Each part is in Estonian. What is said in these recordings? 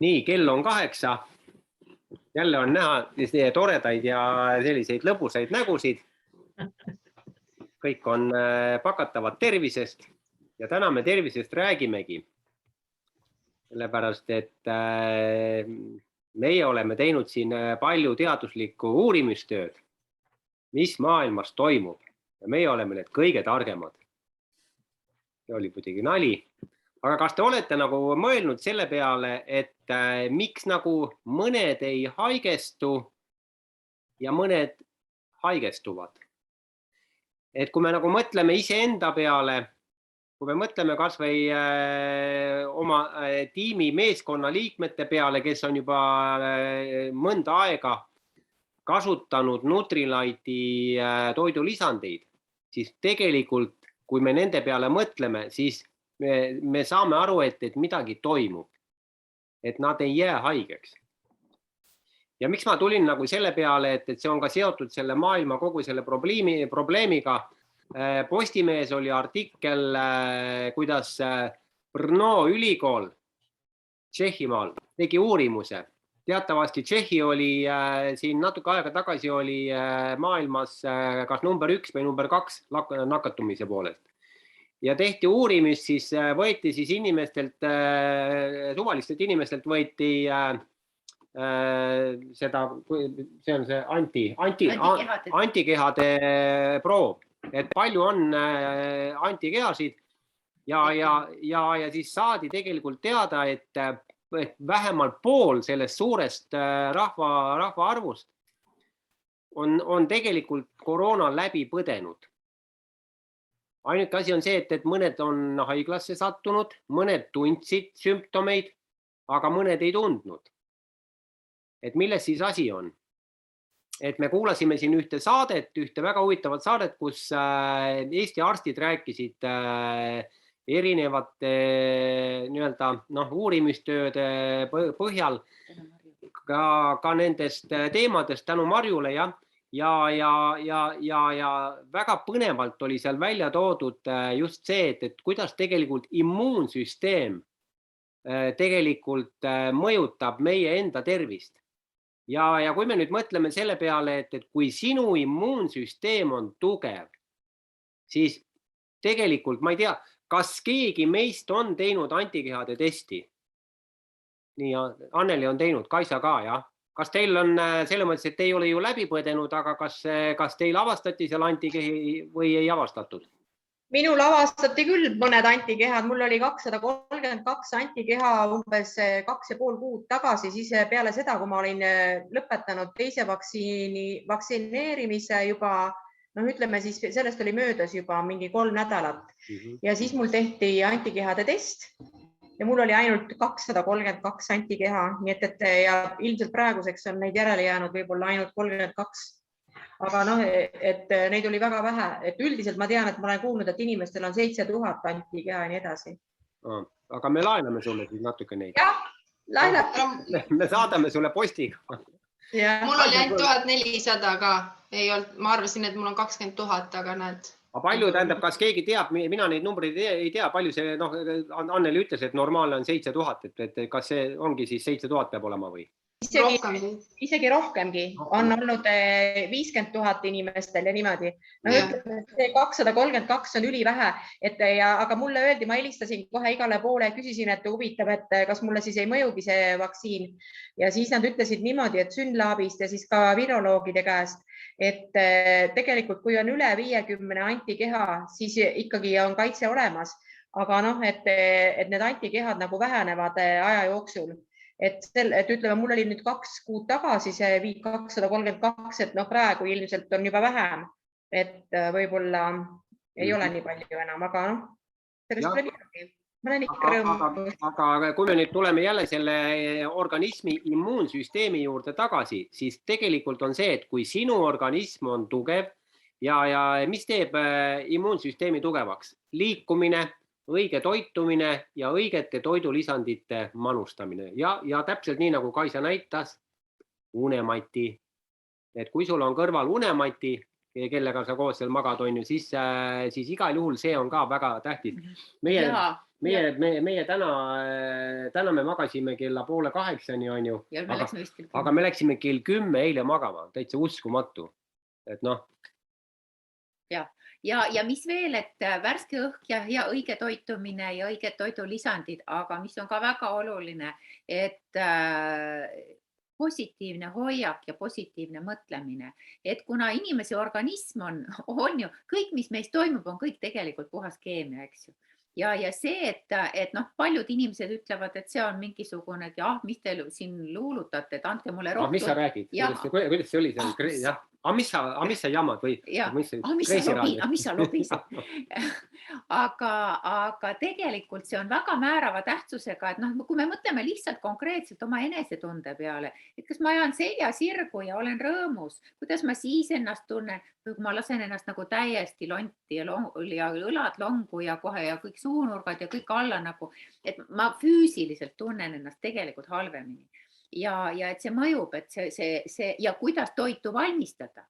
Nii, kell on 8. Jälle on näha toredaid ja selliseid lõbusaid nägusid. Kõik on pakatavad tervisest ja täna me tervisest räägimegi. Sellepärast, et meie oleme teinud siin palju teaduslikku uurimistööd, mis maailmas toimub ja meie oleme need kõige targemad. See oli muidugi nali. Aga kas te olete nagu mõelnud selle peale, et miks nagu mõned ei haigestu ja mõned haigestuvad? Et kui me nagu mõtleme iseenda peale, kui me mõtleme kas või oma tiimi meeskonna liikmete peale, kes on juba mõnda aega kasutanud Nutrilite'i toidulisandeid, siis tegelikult, kui me nende peale mõtleme, siis me saame aru, et midagi toimub, et nad ei jää haigeks. Ja miks ma tulin nagu selle peale, et see on ka seotud selle maailma kogu selle probleemiga. Postimehes oli artikkel, kuidas Brno ülikool Tšehhimaal tegi uurimuse. Teatavasti Tšehhi oli siin natuke aega tagasi oli maailmas kas number 1 või number 2 nakatumise poolest. Ja tehti uurimist, siis võeti siis inimestelt, suvalistelt inimestelt võeti seda, see on see antikehade proov, et palju on antikehasid ja siis saadi tegelikult teada, et vähemalt pool sellest suurest rahva arvust on tegelikult koroona läbi põdenud. Ainuke asi on see, et mõned on haiglasse sattunud, mõned tundsid sümptomeid, aga mõned ei tundnud. Et milles siis asi on? Et me kuulasime siin ühte väga huvitavat saadet, kus Eesti arstid rääkisid erinevate uurimistööde põhjal ka nendest teemadest tänu Marjule ja väga põnevalt oli seal välja toodud just see, et kuidas tegelikult immuunsüsteem tegelikult mõjutab meie enda tervist. Ja kui me nüüd mõtleme selle peale, et kui sinu immuunsüsteem on tugev, siis tegelikult ma ei tea, kas keegi meist on teinud antikehade testi? Nii, Anneli on teinud, Kaisa ka, jah? Kas teil on selle mõttes, et ei ole ju läbi põdenud, aga kas teil avastati seal antikehi või ei avastatud? Minul avastati küll mõned antikehad, mul oli 232 antikeha umbes 2,5 kuud tagasi, siis peale seda, kui ma olin lõpetanud teise vaktsineerimise juba, ütleme siis sellest oli möödas juba mingi 3 nädalat ja siis mul tehti antikehade test ja mul oli ainult 232 antikeha, nii et ja ilmselt praeguseks on neid järele jäänud võib-olla ainult 32. Aga et neid oli väga vähe, et üldiselt ma tean, et ma olen kuulnud, et inimestel on 7000 antikeha ja nii edasi. Aga me laename sulle siis natuke neid. Jah, laenab. Me saadame sulle postiga. Mul oli ainult 1400 ka. Ma arvasin, et mul on 20 000, aga näed. Aga palju tähendab, kas keegi teab, mina neid numbreid ei tea, palju see, Anneli ütles, et normaalne on 7000, et kas see ongi siis 7000 peab olema või? Isegi rohkemgi. On olnud 50 000 inimestel ja niimoodi. See 232 on ülivähe, aga mulle öeldi, ma helistasin kohe igale poole ja küsisin, et huvitav, et kas mulle siis ei mõjugi see vaktsiin. Ja siis nad ütlesid niimoodi, et Synlabist ja siis ka viroloogide käest, et tegelikult kui on üle 50 antikeha, siis ikkagi on kaitse olemas. Aga et need antikehad nagu vähenevad aja jooksul. Et ütleme, mul oli nüüd 2 kuud tagasi see 232, et praegu ilmselt on juba vähem, et võib-olla ei ole nii palju enam, aga sellest pole midagi. Ma olen ikka rõõmus. Aga kui me nüüd tuleme jälle selle organismi immuunsüsteemi juurde tagasi, siis tegelikult on see, et kui sinu organism on tugev ja mis teeb immuunsüsteemi tugevaks? Liikumine, õige toitumine ja õigete toidulisandite manustamine. Ja täpselt nii, nagu Kaisa näitas, unemati. Et kui sul on kõrval unemati, kellega sa koos seal magad, on ju, siis igal juhul see on ka väga tähtis. Meie täna me magasime kella 7:30, on ju, aga me läksime kell 10 eile magama, täitsa uskumatu. Et noh. Ja mis veel, et värske õhk ja hea õige toitumine ja õiged toidulisandid, aga mis on ka väga oluline, et positiivne hoiak ja positiivne mõtlemine, et kuna inimese organism on ju, kõik, mis meis toimub, on kõik tegelikult puhas keemia, eks ju. Ja see, et noh, paljud inimesed ütlevad, et see on mingisugune, et jah, mis te siin luulutate, et andke mulle rohkem. Mis sa räägid? Kuidas see oli? Mis sa jamad või? Mis sa lobised? Aga tegelikult see on väga määrava tähtsusega, et noh, kui me mõtleme lihtsalt konkreetselt oma enesetunde peale, et kas ma ajan selja sirgu ja olen rõõmus, kuidas ma siis ennast tunnen, kui ma lasen ennast nagu täiesti lonti ja õlad longu ja kohe ja kõik suunurgad ja kõik alla nagu, et ma füüsiliselt tunnen ennast tegelikult halvemini. Ja et see mõjub, et see ja kuidas toitu valmistada.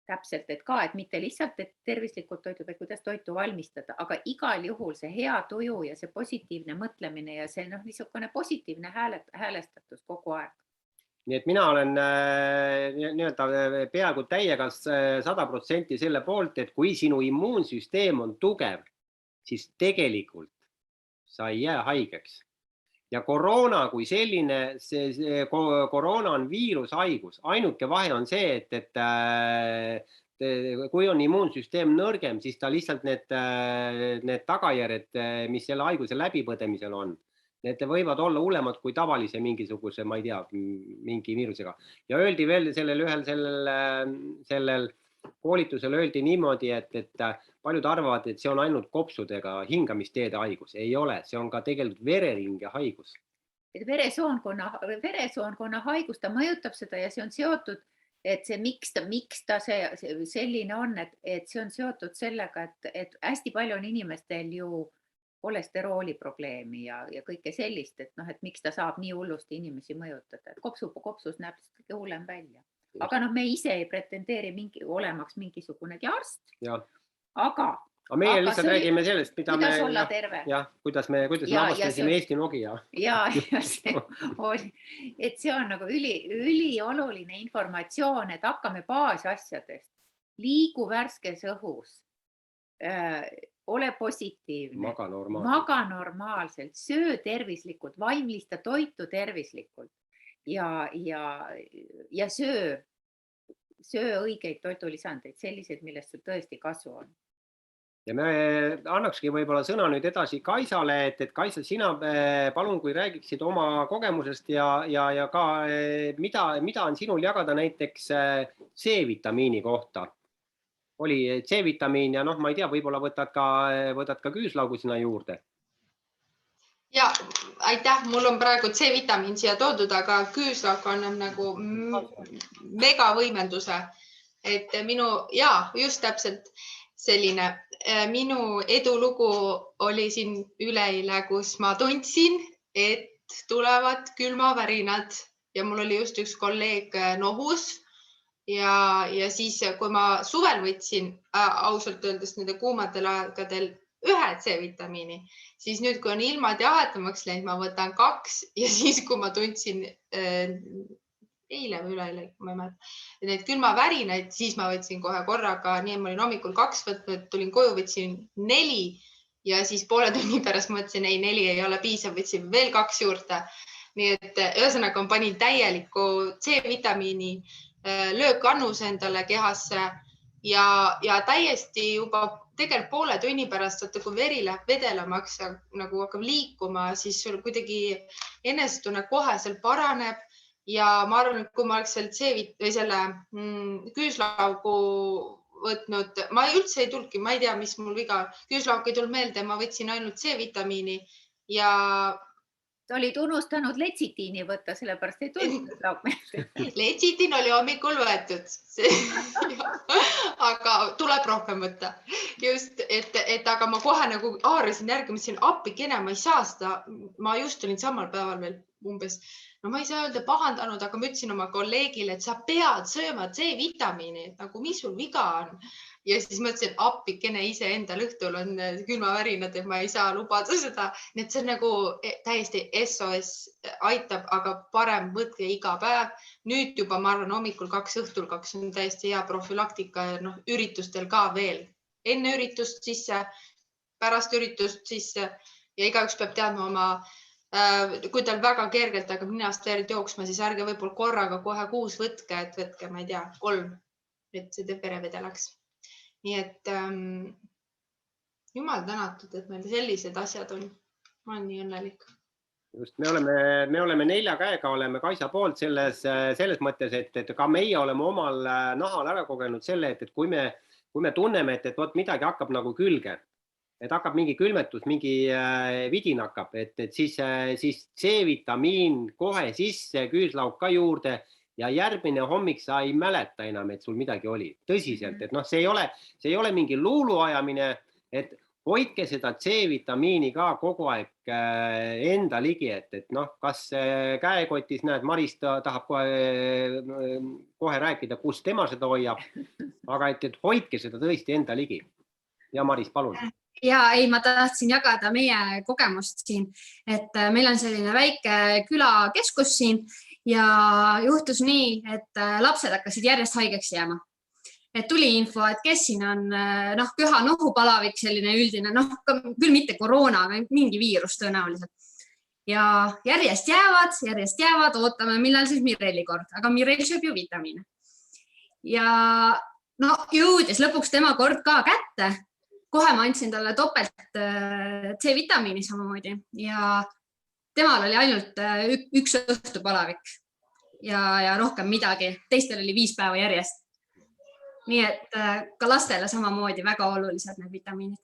Täpselt, et ka, et mitte lihtsalt, et tervislikult toitu, vaid kuidas toitu valmistada, aga igal juhul see hea tuju ja see positiivne mõtlemine ja see niisugune positiivne häälestatus kogu aeg. Nii et mina olen peaaegu täiega 100% selle poolt, et kui sinu immuunsüsteem on tugev, siis tegelikult sa ei jää haigeks. Ja koroona kui selline, koroona on viirushaigus. Ainuke vahe on see, et kui on immuunsüsteem nõrgem, siis ta lihtsalt need tagajärjed, mis selle haiguse läbipõdemisel on, need võivad olla hullemad kui tavalise mingisuguse, ma ei tea, mingi viirusega. Ja öeldi veel sellel koolitusel öeldi niimoodi, et paljud arvavad, et see on ainult kopsudega hingamisteede haigus. Ei ole, see on ka tegelikult vereringe haigus. Et veresoonkonna haigus, ta mõjutab seda ja see on seotud, et see miks ta selline on, et see on seotud sellega, et hästi palju on inimestel ju kolesterooli probleemi ja kõike sellist, et noh, et miks ta saab nii hullusti inimesi mõjutada. Et kopsus näeb kõige hullem välja. Aga noh, me ise ei pretendeeri olemaks mingisugunegi arst, aga meie lihtsalt räägime sellest, kuidas olla terve. Kuidas me lavastasime Eesti Nokia. Et see on nagu ülioluline informatsioon, et hakkame baasasjadest, liigu värskes õhus, ole positiivne, maga normaalselt, söö tervislikult, valmista toitu tervislikult. Ja söö õigeid toidulisandeid, sellised, millest sul tõesti kasu on. Ja me annakski võib-olla sõna nüüd edasi Kaisale, et Kaisa, sina palun, kui räägiksid oma kogemusest ja ka mida on sinul jagada näiteks C-vitamiini kohta. Oli C-vitamiin ja noh, ma ei tea, võib-olla võtad ka küüslaugu sinna juurde. Ja, aitäh, mul on praegu C-vitamiin siia toodud, aga küüslauk annab nagu mega võimenduse. Et just täpselt selline, minu edulugu oli siin üleeile, kus ma tundsin, et tulevad külmavärinad ja mul oli just üks kolleeg nohus ja siis, kui ma suvel võtsin ausalt öeldes nende kuumadel aegadel ühe C-vitamiini, siis nüüd, kui on ilmad jahetamaks läinud, ma võtan 2 ja siis, kui ma tundsin eile või üleeile, ma ei mäleta, need külmavärinaid, siis ma võtsin kohe korraga, nii ma olin hommikul 2 võtnud, tulin koju, võtsin 4 ja siis poole tunni pärast mõtlesin, ei, 4 ei ole piisav, võtsin veel 2 juurde. Nii et ühesõnaga on panin täieliku C-vitamiini löökannus endale kehasse ja täiesti juba tegelikult poole tunni pärast, kui veri läheb vedelamaks ja nagu hakkab liikuma, siis sul kuidagi enesetunne kohe seal paraneb ja ma arvan, et kui ma oleks selle küüslaugu võtnud, ma üldse ei tulnudki, ma ei tea, mis mul viga, küüslauk ei tulnud meelde, ma võtsin ainult C-vitamiini ja ta olid unustanud letsitiini võtta, sellepärast ei tulnud küüslauk meelde. Letsitiin oli hommikul võetud, aga tuleb rohkem võtta. Just, et aga ma kohe nagu haarasin järgi, mõtlesin appi kene, ma ei saa seda, ma just olin samal päeval veel umbes, no ma ei saa öelda pahandanud, aga ma ütlesin oma kolleegile, et sa pead sööma C-vitamiini, et nagu mis sul viga on. Ja siis mõtlesin, et appikene iseendal õhtul on külmavärinad, et ma ei saa lubada seda. Nii et see on nagu täiesti SOS aitab, aga parem võtke iga päev. Nüüd juba ma arvan hommikul 2, õhtul 2 on täiesti hea profülaktika ja üritustel ka veel. Enne üritust sisse, pärast üritust sisse ja igaüks peab teadma oma, kui tal väga kergelt hakkab ninast verd jooksma, siis ärge võib-olla korraga kohe 6 võtke, et võtke, ma ei tea, 3, et see verevedelaks. Nii et jumal tänatud, et meil sellised asjad on. Ma olen nii õnnelik. Just, me oleme 4 käega oleme Kaisa poolt selles mõttes, et ka meie oleme omal nahal ära kogenud selle, et kui me tunneme, et võt midagi hakkab nagu külge, et hakkab mingi külmetus, mingi vidin hakkab, et siis C-vitamiin kohe sisse, küüslauk ka juurde ja järgmine hommik sa ei mäleta enam, et sul midagi oli. Tõsiselt, et see ei ole mingi luuluajamine, et hoidke seda C-vitamiini ka kogu aeg enda ligi, et kas käekotis näed, Maris tahab kohe rääkida, kus tema seda hoiab, aga et hoidke seda tõesti enda ligi. Ja Maris, palun. Ja ei, ma tahtsin jagada meie kogemust siin, et meil on selline väike külakeskus siin ja juhtus nii, et lapsed hakkasid järjest haigeks jääma. Et tuli info, et kes siin on köha nohupalavik, selline üldine, küll mitte koroona, aga mingi viirus tõenäoliselt. Ja järjest jäävad, ootame, millal siis Mirelli kord, aga Mirell sööb ju vitamiine. Ja jõudis lõpuks tema kord ka kätte. Kohe ma andsin talle topelt C-vitamiini samamoodi ja temal oli ainult 1 õhtupalavik ja rohkem midagi. Teistel oli 5 päeva järjest. Nii et ka lastele samamoodi väga olulised need vitamiinid.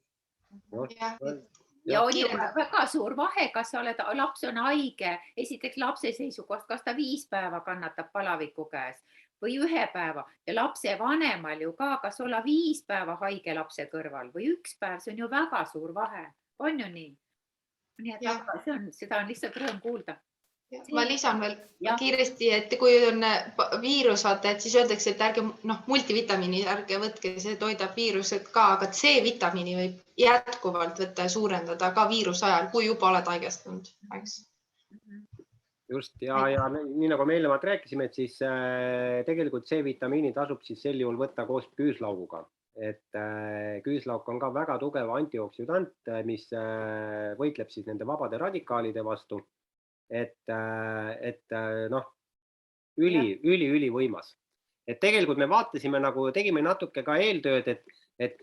Ja on ju väga suur vahe, kas laps on haige, esiteks lapse seisukohast, kas ta 5 päeva kannatab palaviku käes või 1 päeva ja lapse vanemal ju ka, kas olla 5 päeva haige lapse kõrval või 1 päev, see on ju väga suur vahe. On ju nii? Nii et seda on lihtsalt rõõm kuulda. Ma lisan veel kiiresti, et kui on viirus, et siis öeldakse, et ärge multivitamiini ärge võtke, see toidab viirused ka, aga C-vitamiini võib jätkuvalt võtta ja suurendada ka viiruse ajal, kui juba oled haigestunud. Just, ja nii nagu me eelnevalt rääkisime, et siis tegelikult C-vitamiini tasub siis sel juhul võtta koos küüslauguga. Et küüslauk on ka väga tugev antioksüdant, mis võitleb siis nende vabade radikaalide vastu. Et üli võimas. Et tegelikult me vaatasime tegime natuke ka eeltööd, et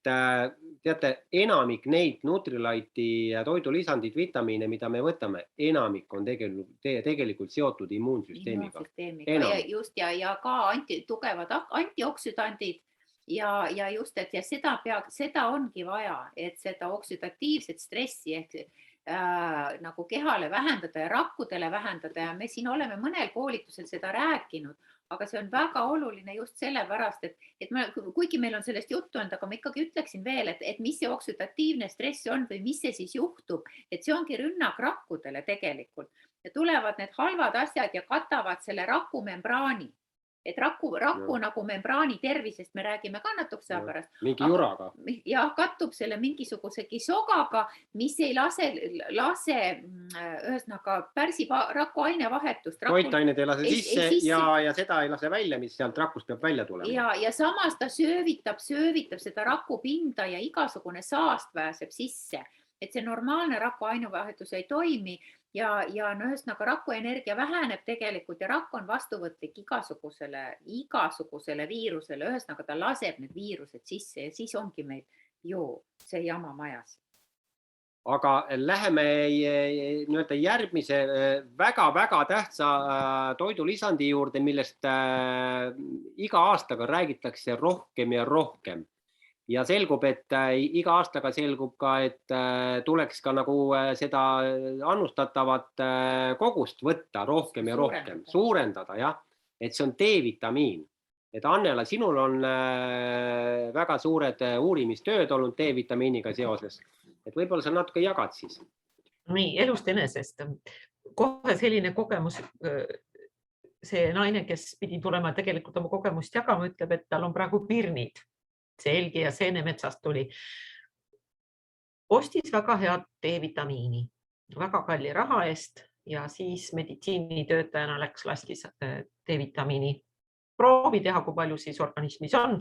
teate, enamik neid Nutrilite'i toidulisandid, vitamiine, mida me võtame, enamik on tegelikult seotud immuunsüsteemiga. Just, ja ka tugevad antioksüdandid ja just, et seda ongi vaja, et seda oksüdatiivset stressi ehk nagu kehale vähendada ja rakkudele vähendada ja me siin oleme mõnel koolitusel seda rääkinud, aga see on väga oluline just sellepärast, et kuigi meil on sellest juttu olnud, aga ma ikkagi ütleksin veel, et mis see oksüdatiivne stress on või mis see siis juhtub, et see ongi rünnak rakkudele tegelikult ja tulevad need halvad asjad ja katavad selle rakumembraani. Et raku nagu membraani tervisest me räägime kannatukse pärast. Mingi juraga. Ja kattub selle mingisugusegi sogaga, mis ei lase ühesõnaga pärsib raku ainevahetust. Toitained ei lase sisse ja seda ei lase välja, mis sealt rakust peab välja tulema. Ja samas ta söövitab seda rakupinda ja igasugune saast pääseb sisse. Et see normaalne raku ainevahetus ei toimi ja ühesõnaga rakuenergia väheneb tegelikult ja rakk on vastuvõtlik igasugusele viirusele. Ühesõnaga ta laseb need viirused sisse ja siis ongi meil see jama majas. Aga läheme järgmise väga-väga tähtsa toidulisandi juurde, millest iga aastaga räägitakse rohkem ja rohkem. Ja selgub, et iga aastaga selgub ka, et tuleks ka nagu seda annustatavat kogust võtta rohkem ja rohkem, suurendada, jah. Et see on D-vitamiin. Et Annela, sinul on väga suured uurimistööd olnud D-vitamiiniga seoses. Et võib-olla sa natuke jagad siis. Nii, elust enesest. kohe selline kogemus, see naine, kes pidi tulema tegelikult oma kogemust jagama, ütleb, et tal on praegu pirnid, selgi ja seenemetsast tuli. Ostis väga head D-vitamiini, väga kalli raha eest ja siis meditsiinitöötajana laskis D-vitamiini proovi teha, kui palju siis organismis on.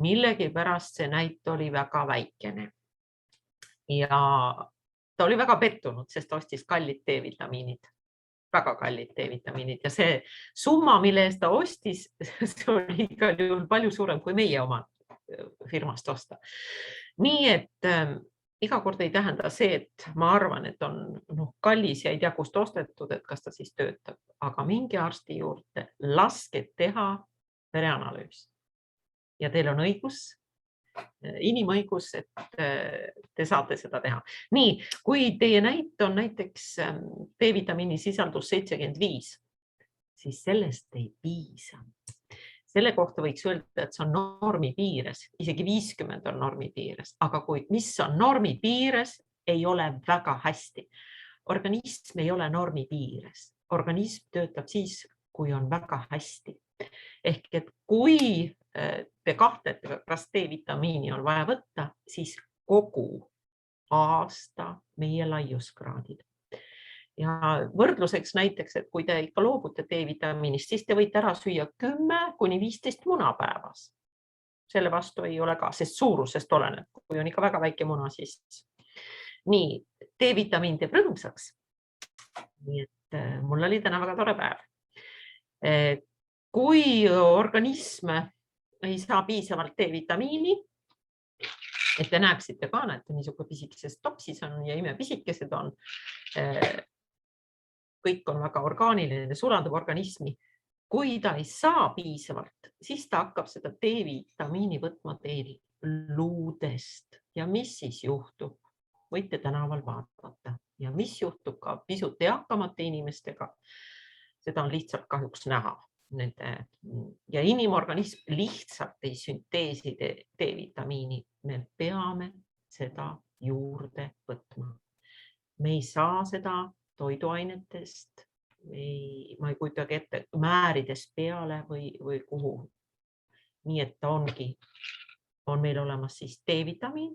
Millegipärast see näit oli väga väikene. Ja ta oli väga pettunud, sest ta ostis kallid D-vitamiinid, väga kallid D-vitamiinid ja see summa, mille eest ta ostis, see oli igal juhul palju suurem kui meie oma firmast osta. Nii et iga kord ei tähenda see, et ma arvan, et on kallis ja ei tea, kust ostetud, et kas ta siis töötab, aga mingi arsti juurde, laske teha vereanalüüs. Ja teil on õigus, inimõigus, et te saate seda teha. Nii, kui teie näit on näiteks D-vitamiini sisaldus 75, siis sellest ei piisa. Selle kohta võiks öelda, et see on normi piires, isegi 50 on normi piires, aga mis on normi piires, ei ole väga hästi. Organism ei ole normi piires. Organism töötab siis, kui on väga hästi. Ehk et kui te kahtlete, kas D-vitamiini on vaja võtta, siis kogu aasta meie laiuskraadid. Ja võrdluseks näiteks, et kui te ikka loobute D-vitamiinist, siis te võite ära süüa 10–15 muna päevas. Selle vastu ei ole ka, sest suurusest oleneb, kui on ikka väga väike muna, siis. Nii, D-vitamiin teeb rõõmsaks. Nii et mul oli täna väga tore päev. Kui organism ei saa piisavalt D-vitamiini, et te näeksite ka, et niisugune pisikesed topsis on ja imepisikesed on, kõik on väga orgaaniline, sulandub organismi. Kui ta ei saa piisavalt, siis ta hakkab seda D-vitamiini võtma teil luudest. Ja mis siis juhtub? Võite tänaval vaadata. Ja mis juhtub ka pisut eakamate inimestega? Seda on lihtsalt kahjuks näha. Ja inimorganism lihtsalt ei sünteesi D-vitamiini. Me peame seda juurde võtma. Me ei saa seda toiduainetest, ma ei kujutagi ette, määrides peale või kuhu. Nii et ta on meil olemas siis D-vitamiin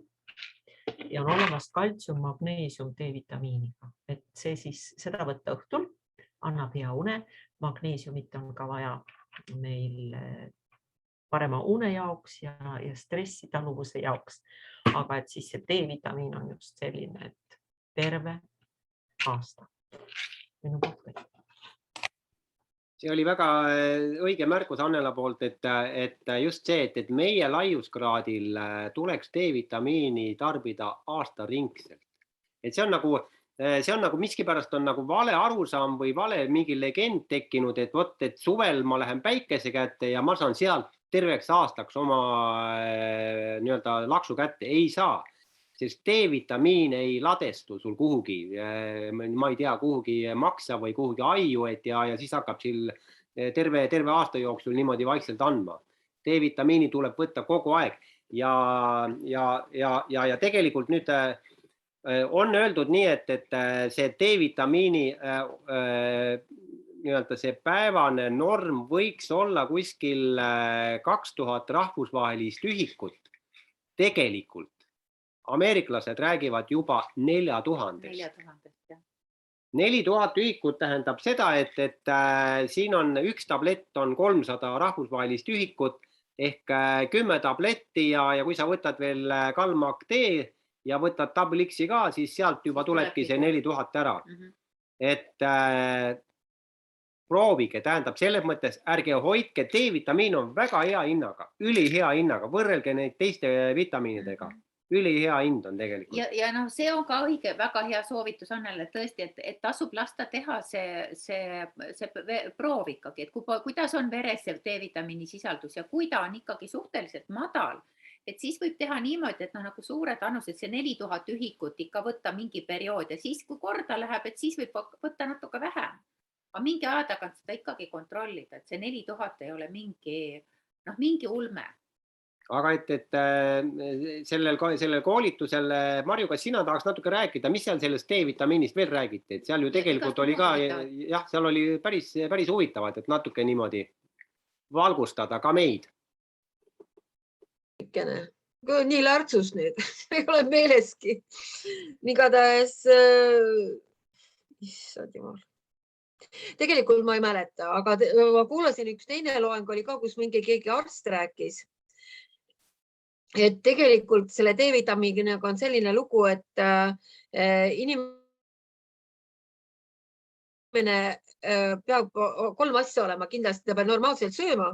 ja on olemas kaltsium, magneesium D-vitamiiniga. Et see siis seda võtta õhtul, annab hea une, magneesiumit on ka vaja meil parema une jaoks ja stressi taluvuse jaoks. Aga et siis see D-vitamiin on just selline, et terve aasta. See oli väga õige märkus Annela poolt, et just see, et meie laiuskraadil tuleks D-vitamiini tarbida aastaringselt. Et see on nagu miskipärast on nagu vale arusaam või vale mingi legend tekkinud, et suvel ma lähen päikese kätte ja ma saan sealt terveks aastaks oma laksu kätte. Ei saa. Sest D-vitamiin ei ladestu sul kuhugi, ma ei tea, kuhugi maksa või kuhugi aiu, ja siis hakkab terve aasta jooksul niimoodi vaikselt andma. D-vitamiini tuleb võtta kogu aeg ja tegelikult nüüd on öeldud nii, et see D-vitamiini see päevane norm võiks olla kuskil 2000 rahvusvahelist ühikut tegelikult. Ameeriklased räägivad juba 4000. 4000 ühikut tähendab seda, et siin on üks tablett on 300 rahvusvahelist ühikut ehk 10 tabletti ja kui sa võtad veel Calmac D ja võtad Double X-i ka, siis sealt juba tulebki see 4000 ära. Et proovige, tähendab selles mõttes, ärge hoidke, D-vitamiin on väga hea hinnaga, ülihea hinnaga, võrrelge neid teiste vitamiinidega. Ülihea hind on tegelikult. Ja see on ka õige, väga hea soovitus Annele, tõesti, et tasub lasta teha see proov ikkagi, et kuidas on veres see D-vitamiini sisaldus ja kui ta on ikkagi suhteliselt madal, et siis võib teha niimoodi, et nagu suured annused, see 4000 ühikut ikka võtta mingi periood ja siis, kui korda läheb, et siis võib võtta natuke vähem. Aga mingi aja tagant seda ikkagi kontrollida, et see 4000 ei ole mingi ulme. aga sellel koolitusel, Marju, kas sina tahaks natuke rääkida, mis seal sellest D-vitamiinist veel räägiti, et seal ju tegelikult oli ka, jah, seal oli päris huvitavad, et natuke niimoodi valgustada ka meid. Nii lärtsus nüüd, ei ole meeleski. Igatahes, issand jumal. Tegelikult ma ei mäleta, aga ma kuulasin üks teine loeng oli ka, kus keegi arst rääkis. Et tegelikult selle D-vitamiiniga on selline lugu, et inimene peab 3 asja olema kindlasti, ta peab normaalselt sööma,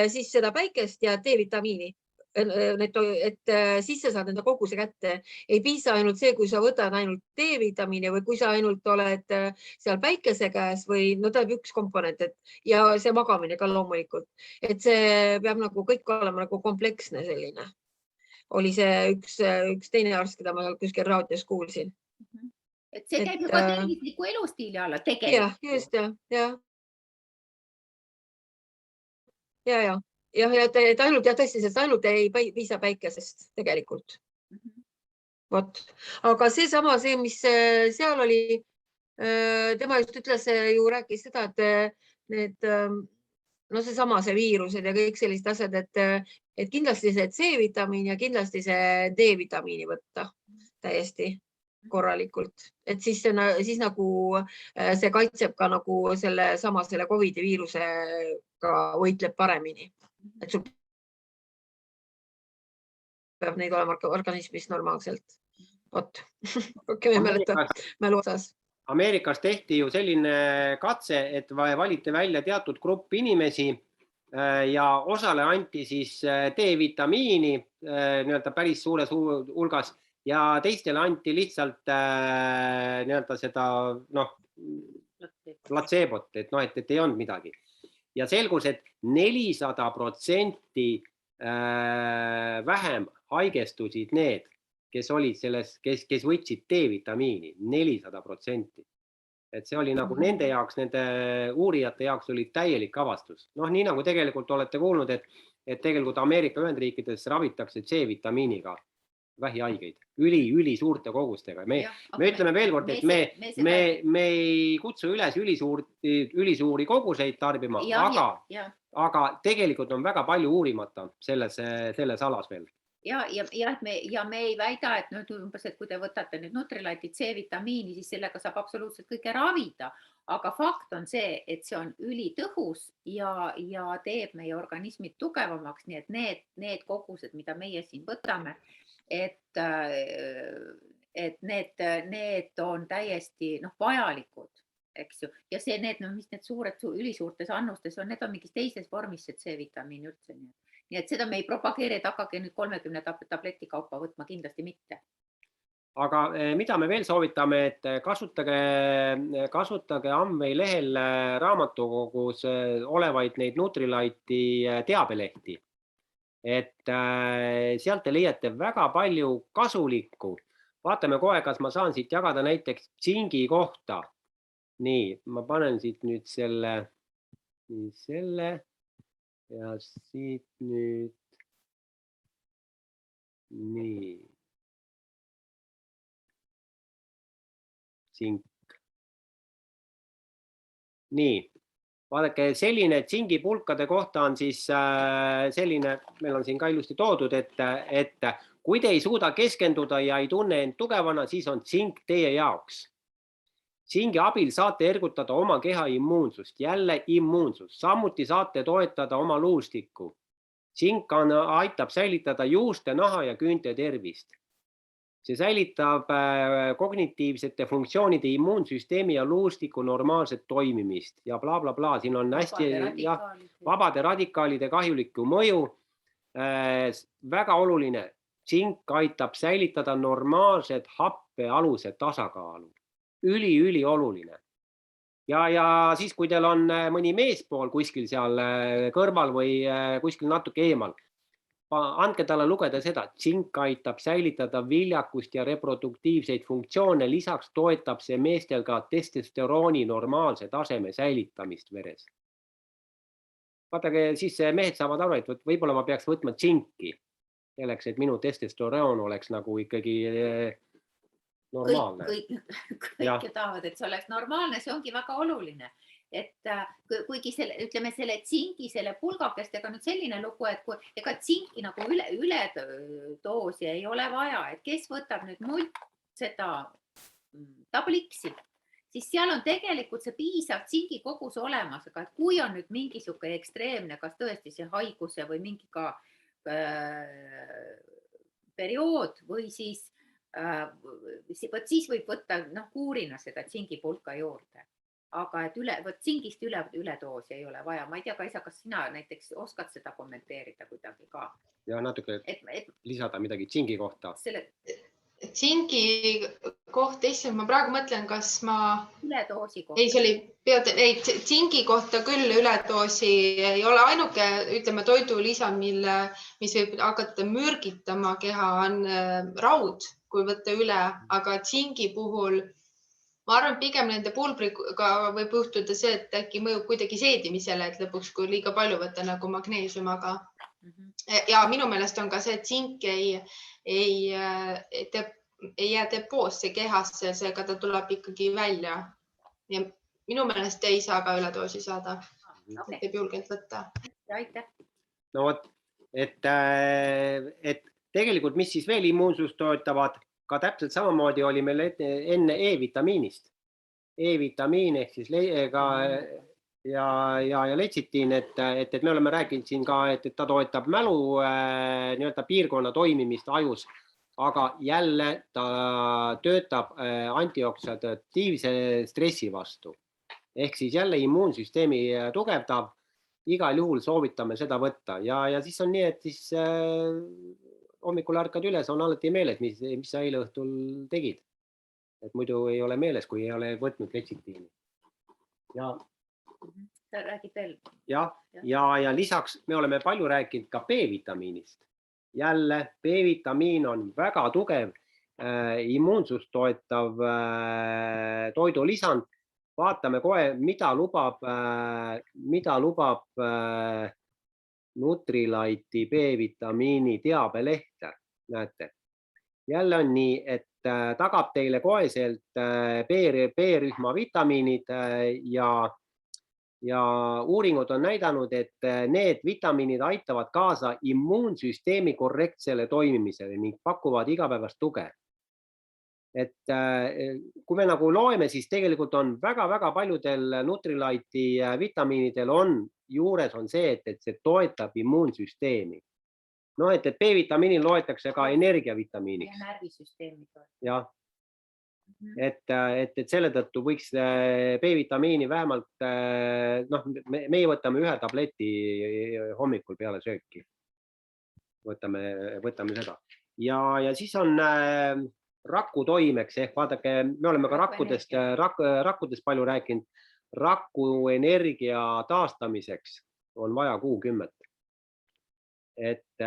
siis seda päikest ja D-vitamiini. Et siis sa saad enda koguse kätte. Ei piisa ainult see, kui sa võtad ainult D-vitamiini või kui sa ainult oled seal päikese käes või no ta üks komponent ja see magamine ka loomulikult. Et see peab nagu kõik olema nagu kompleksne selline. Oli see üks teine arst, keda ma kuskil raadios kuulsin. Et see käib juba tervisliku elustiili alla tegelikult. Jah, just ja. Ja ainult tõesti, sest ainult ei piisa päikesest tegelikult. Vot. Aga seesama, mis seal oli, tema just ütles, ju rääkis seda, et seesama see viirused ja kõik sellised asjad, et kindlasti see C-vitamiin ja kindlasti see D-vitamiini võtta täiesti korralikult. Et siis nagu see kaitseb ka nagu selle COVID viirusega võitleb paremini. Et sul peab neid olema organismis normaalselt. Vot. Okei, mälu otsas. Ameerikas tehti ju selline katse, et valiti välja teatud grupp inimesi ja osale anti siis D-vitamiini päris suures hulgas ja teistele anti lihtsalt seda placebot, et ei olnud midagi. Ja selgus, et 400% vähem haigestusid need, kes võtsid D-vitamiini, 400%. Et see oli nagu nende jaoks, nende uurijate jaoks oli täielik avastus. Nii nagu tegelikult olete kuulnud, et tegelikult Ameerika Ühendriikides ravitakse C-vitamiiniga vähihaigeid, üli suurte kogustega. Me ütleme veel kord, et me ei kutsu üles ülisuuri koguseid tarbima, aga tegelikult on väga palju uurimata selles alas veel. Ja me ei väida, et umbes, et kui te võtate nüüd Nutrilite'i C-vitamiini, siis sellega saab absoluutselt kõike ravida. Aga fakt on see, et see on ülitõhus ja teeb meie organismid tugevamaks, nii et need kogused, mida meie siin võtame, et need on täiesti vajalikud, eks ju. Ja see, mis need ülisuurtes annustes on, need on mingis teises vormis see C-vitamiin üldse. Nii et seda me ei propageeri, et hakake nüüd 30 tableti kaupa võtma, kindlasti mitte. Aga mida me veel soovitame, et kasutage Amway lehel raamatukogus olevaid neid Nutrilite'i teabelehti. Et sealt te leiate väga palju kasulikku. Vaatame kohe, kas ma saan siit jagada näiteks tsingi kohta. Nii, ma panen siit nüüd selle ja siit nüüd nii. Tsink. Nii. Vaadake, selline tsingipulkade kohta on siis selline, meil on siin ka ilusti toodud, et kui te ei suuda keskenduda ja ei tunne end tugevana, siis on tsink teie jaoks. Tsingi abil saate ergutada oma keha immuunsust, jälle immuunsus. Samuti saate toetada oma luustikku. Tsink aitab säilitada juuste, naha ja küünte tervist. See säilitab kognitiivsete funktsioonide immuunsüsteemi ja luustiku normaalset toimimist ja bla. Siin on hästi vabade radikaalide kahjulikku mõju. Väga oluline, tsink aitab säilitada normaalset happealuse tasakaalu. Üli oluline. Ja siis, kui teil on mõni meespool kuskil seal kõrval või kuskil natuke eemal, andke talle lugeda seda, tsink aitab säilitada viljakust ja reproduktiivseid funktsioone, lisaks toetab see meestel ka testosterooni normaalse taseme säilitamist veres. vaadake, siis mehed saavad aru, et võib-olla ma peaks võtma tsinki selleks, et minu testosteroon oleks nagu ikkagi normaalne. Kõik ju tahavad, et see oleks normaalne, see ongi väga oluline. Et kuigi ütleme selle tsingi, selle pulgakestega nüüd selline lugu, et kui ega tsinki nagu üledoosi ei ole vaja, et kes võtab nüüd seda tabliksi, siis seal on tegelikult see piisav tsingi kogus olemas, aga et kui on nüüd mingisugune ekstreemne, kas tõesti see haiguse või mingi ka periood või siis võib võtta kuurina seda tsingipulka juurde. Aga et tsingist üledoosi ei ole vaja. Ma ei tea, Kaisa, kas sina näiteks oskad seda kommenteerida kuidagi ka? Ja natuke lisada midagi tsingi kohta. Tsingi kohta, ma praegu mõtlen, kas ma... Üledoosi kohta. Ei, see oli tsingi kohta küll üledoosi ei ole ainuke, ütleme, toidulisa, mis võib hakata mürgitama keha, on raud, kui võtta üle, aga tsingi puhul ma arvan, pigem nende pulbriga võib juhtuda see, et äkki mõjub kuidagi seedimisele, et lõpuks, kui liiga palju võtta nagu magneesium, aga ja minu meelest on ka see, et tsink ei jää depoosse kehasse, seega ta tuleb ikkagi välja. Ja minu meelest ei saa ka üledoosi saada. Teeb julgelt võtta. Aitäh. No vot, et tegelikult mis siis veel immuunsust toetavad, ka täpselt samamoodi oli meil enne E-vitamiinist. E-vitamiin ehk siis ja letsitiin, et me oleme rääkinud siin ka, et ta toetab mälu piirkonna toimimist ajus, aga jälle ta töötab antioksidatiivse stressi vastu. Ehk siis jälle immuunsüsteemi tugevdab, igal juhul soovitame seda võtta ja siis on nii, et siis hommikul ärkad üles, on alati meeles, mis sa eile õhtul tegid. Et muidu ei ole meeles, kui ei ole võtnud letsitiini. Sa räägid veel? Ja lisaks me oleme palju rääkinud ka B-vitamiinist. Jälle, B-vitamiin on väga tugev immuunsust toetav toidulisand. Vaatame kohe, mida lubab Nutrilite'i B-vitamiini teabelehte, näete. Jälle on nii, et tagab teile koheselt B-rühma vitamiinid ja uuringud on näidanud, et need vitamiinid aitavad kaasa immuunsüsteemi korrektsele toimimisele ning pakuvad igapäevast tuge. Et kui me nagu loeme, siis tegelikult on väga paljudel Nutrilite'i vitamiinidel juures on see, et see toetab immuunsüsteemi. No, et B-vitamiinil loetakse ka energiavitamiiniks. Ja närvisüsteemi toetab. Jah. Et selle tõttu võiks B-vitamiini vähemalt, meie võtame 1 tableti hommikul peale sööki. Võtame seda. Ja siis on raku toimeks, ehk vaadake, me oleme ka rakkudest palju rääkinud. Raku energia taastamiseks on vaja kuukümmet. Et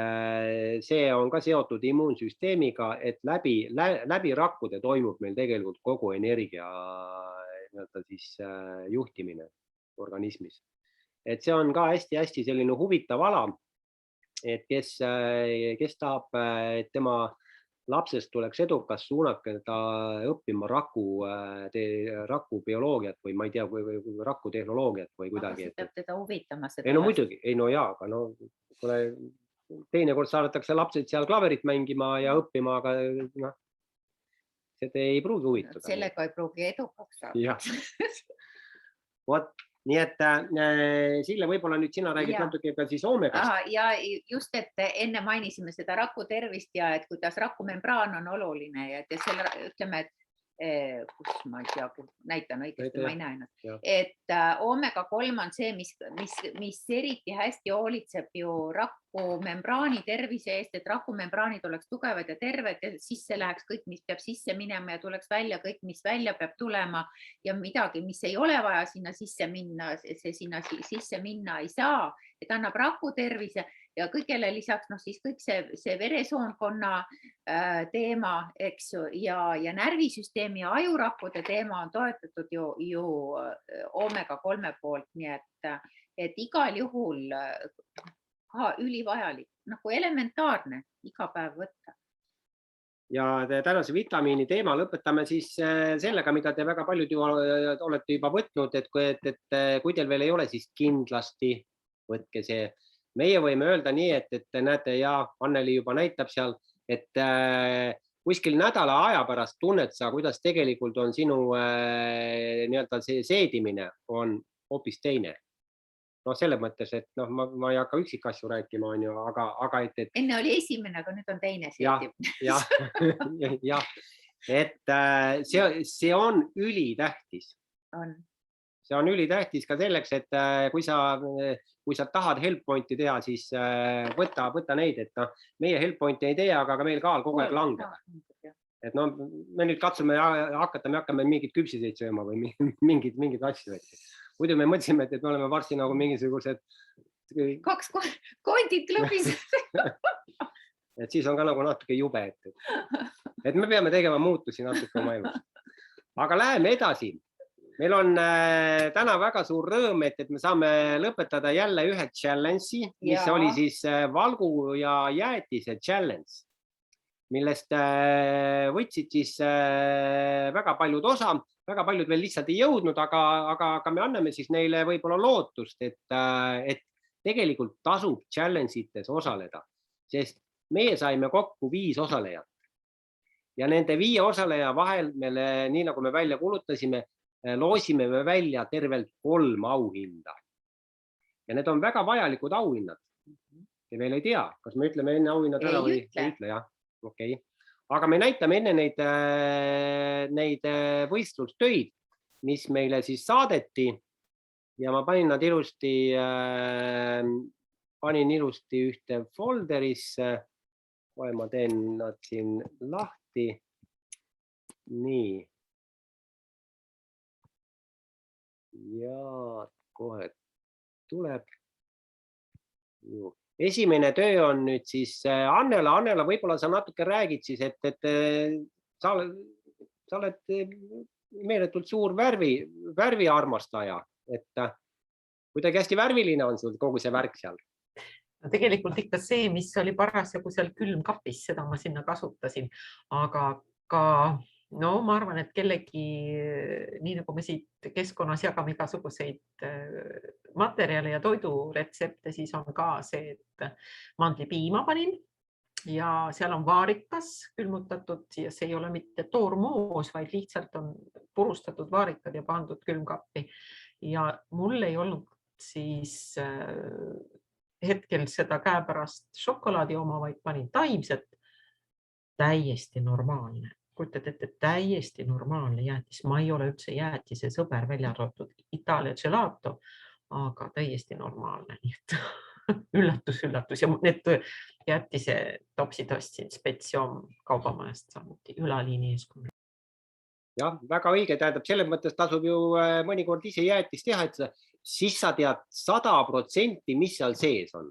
see on ka seotud immuunsüsteemiga, et läbi rakkude toimub meil tegelikult kogu energia juhtimine organismis. Et see on ka hästi selline huvitav ala, et kes tahab, et tema lapsest tuleks edukas, suunake ta õppima raku bioloogiat või ma ei tea, või raku tehnoloogiat või kuidagi. Aga see peab teda huvitama seda. Ei no muidugi, aga teinekord saadetakse lapsed seal klaverit mängima ja õppima, aga seda ei pruugi huvitada. Sellega ei pruugi edukaks saada. Vot, nii et Sille, võib-olla nüüd sina räägid natuke ka siis oomegast. Ja just, et enne mainisime seda raku tervist ja et kuidas rakumembraan on oluline ja selle, ütleme, et kus ma ei tea, näitan õigesti, ma ei näe ennast. Et omega-3 on see, mis eriti hästi hoolitseb ju rakumembraani tervise eest, et rakumembraanid oleks tugevad ja terved ja sisse läheks kõik, mis peab sisse minema ja tuleks välja kõik, mis välja peab tulema ja midagi, mis ei ole vaja sinna sisse minna, see sinna sisse minna ei saa, et annab raku tervise ja kõigele lisaks siis kõik see veresoonkonna teema, eks ju, ja närvisüsteemi ja ajurakkude teema on toetatud ju omega-3 poolt, nii et igal juhul ülivajalik, nagu elementaarne iga päev võtta. Ja tänase vitamiini teema lõpetame siis sellega, mida te väga paljud ju olete juba võtnud, et kui teil veel ei ole, siis kindlasti võtke see. Meie võime öelda nii, et näete, ja Anneli juba näitab seal, et kuskil nädala aja pärast tunned sa, kuidas tegelikult on sinu nii-öelda see seedimine on hoopis teine. No selles mõttes, et ma ei hakka üksikasju rääkima, on ju, aga et... Enne oli esimene, aga nüüd on teine seedimine. Jah, et see on ülitähtis. See on ülitähtis ka selleks, et kui sa tahad HelpPointi teha, siis võta neid, et meie HelpPointi ei tee, aga meil ka kogu aeg langeb. Et me nüüd katsume hakkame mingid küpsiseid sööma või mingid asju. Muidu me mõtlesime, et me oleme varsti nagu mingisugused... 2 kondid klubis. Et siis on ka nagu natuke jube, et me peame tegema muutusi natuke oma elus. Aga läheme edasi. Meil on täna väga suur rõõm, et me saame lõpetada jälle ühe challenge'i, mis oli siis valgu ja jäätise challenge, millest võtsid siis väga paljud osa. Väga paljud veel lihtsalt ei jõudnud, aga me anname siis neile võib-olla lootust, et tegelikult tasub challenge-ites osaleda, sest meie saime kokku 5 osalejat. Ja nende 5 osaleja vahel, nii nagu me välja kuulutasime, loosime me välja tervelt 3 auhinda. Ja need on väga vajalikud auhinnad. Te veel ei tea, kas me ütleme enne auhinnad ära või ei ütle, jah? Okei. Aga me näitame enne neid võistlustöid, mis meile siis saadeti ja ma panin nad ilusti ühte folderisse. Kohe ma teen nad siin lahti. Nii. Ja kohe tuleb. Esimene töö on nüüd siis Annela. Annela, võib-olla sa natuke räägid siis, et sa oled meeletult suur värviarmastaja, et kuidagi hästi värviline on sul kogu see värk seal. Tegelikult ikka see, mis oli parasjagu seal külmkapis, seda ma sinna kasutasin, aga ka ma arvan, et kellegi, nii nagu me siit keskkonnas jagame igasuguseid materjale ja toiduretsepte, siis on ka see, et mandlipiima panin ja seal on vaarikas külmutatud ja see ei ole mitte toormoos, vaid lihtsalt on purustatud vaarikad ja pandud külmkappi. Ja mul ei olnud siis hetkel seda käepärast šokolaadi oma, vaid panin taimset, täiesti normaalne. Kujutate, et täiesti normaalne jäätis. Ma ei ole üldse jäätise sõber, välja arvatud Itaalia gelato, aga täiesti normaalne. Üllatus. Ja need jäätise topsid ostsin Spetsiom kaubamajast samuti ülaliini eeskonnal. Jah, väga õige. Tähendab, selles mõttes tasub ju mõnikord ise jäätist teha, et siis sa tead 100%, mis seal sees on.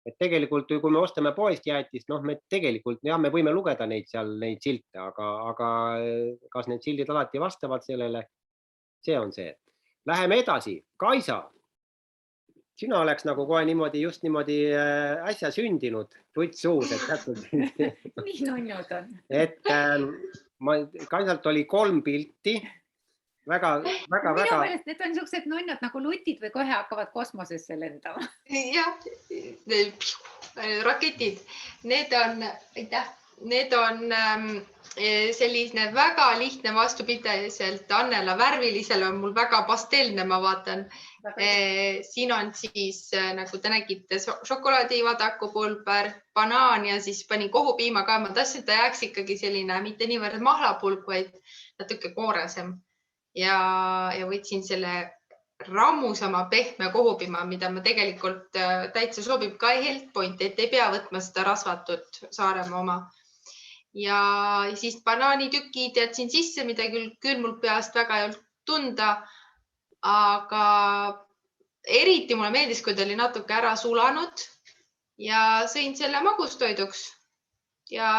Et tegelikult, kui me ostame poest jäätist, me tegelikult, me võime lugeda neid silte, aga kas need sildid alati vastavad sellele, see on see. Läheme edasi. Kaisa, sina oleks nagu kohe just niimoodi äsja sündinud, tuts suus, et täpselt. Nii nunnud on. Et Kaisalt oli 3 pilti. Väga. Minu meelest need on niisugused nunnud nagu lutid või kohe hakkavad kosmosesse lendama. Jah, raketid. Need on selline väga lihtne vastupidiselt Annela värvilisele on mul väga pastelne, ma vaatan. Siin on siis, nagu te nägite, šokolaadivadakupulber, banaan ja siis panin kohupiima ka. Ma tahtsin, et ta jääks ikkagi selline mitte niivõrd mahlapulk, vaid natuke kooresem. Ja võtsin selle rammusama pehme kohupiima, mida ma tegelikult täitsa sobib ka HelpPointi, et ei pea võtma seda rasvatud Saaremaa oma. Ja siis banaanitükid jätsin sisse, mida küll mul peast väga ei olnud tunda, aga eriti mulle meeldis, kui ta oli natuke ära sulanud ja sõin selle magustoiduks ja